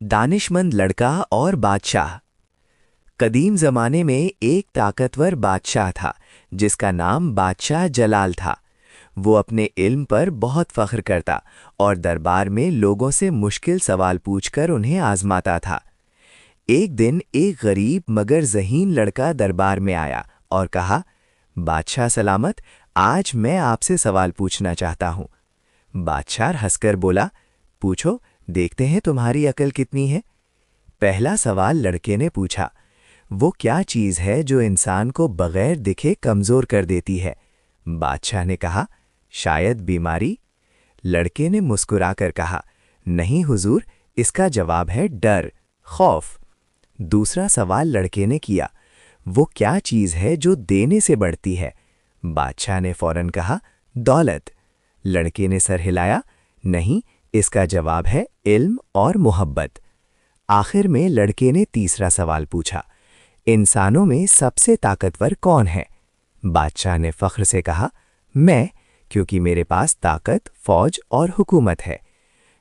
दानिशमंद लड़का और बादशाह। कदीम ज़माने में एक ताकतवर बादशाह था जिसका नाम बादशाह जलाल था। वो अपने इल्म पर बहुत फख्र करता और दरबार में लोगों से मुश्किल सवाल पूछकर उन्हें आजमाता था। एक दिन एक गरीब मगर ज़हीन लड़का दरबार में आया और कहा, बादशाह सलामत, आज मैं आपसे सवाल पूछना चाहता हूँ। बादशाह हंसकर बोला, पूछो, देखते हैं तुम्हारी अकल कितनी है। पहला सवाल लड़के ने पूछा, वो क्या चीज़ है जो इंसान को बगैर दिखे कमज़ोर कर देती है। बादशाह ने कहा, शायद बीमारी। लड़के ने मुस्कुराकर कहा, नहीं हुजूर, इसका जवाब है डर, खौफ। दूसरा सवाल लड़के ने किया, वो क्या चीज़ है जो देने से बढ़ती है। बादशाह ने फौरन कहा, दौलत। लड़के ने सर हिलाया, नहीं, इसका जवाब है इल्म और मोहब्बत। आखिर में लड़के ने तीसरा सवाल पूछा, इंसानों में सबसे ताकतवर कौन है। बादशाह ने फख्र से कहा, मैं, क्योंकि मेरे पास ताकत, फौज और हुकूमत है।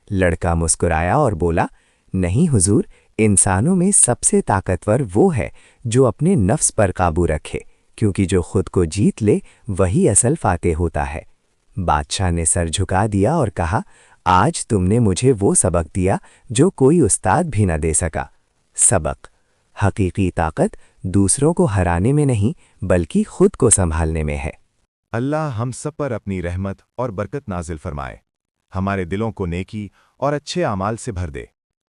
लड़का मुस्कुराया और बोला, नहीं हुजूर, इंसानों में सबसे ताकतवर वो है जो अपने नफ्स पर काबू रखे, क्योंकि जो खुद को जीत ले वही असल फातेह होता है। बादशाह ने सर झुका दिया और कहा, आज तुमने मुझे वो सबक दिया जो कोई उस्ताद भी न दे सका। सबक: हकीकी ताकत दूसरों को हराने में नहीं बल्कि खुद को संभालने में है। अल्लाह हम सब पर अपनी रहमत और बरकत नाजिल फरमाए, हमारे दिलों को नेकी और अच्छे आमाल से भर दे,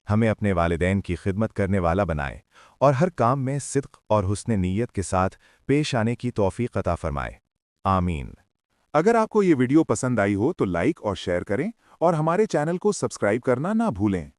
हमें अपने वालिदैन की खिदमत करने वाला बनाए और हर काम में सिद्क और हुस्न नीयत के साथ पेश आने की तौफीक अता फरमाए। आमीन। अगर आपको ये वीडियो पसंद आई हो तो लाइक और शेयर करें और हमारे चैनल को सब्सक्राइब करना ना भूलें।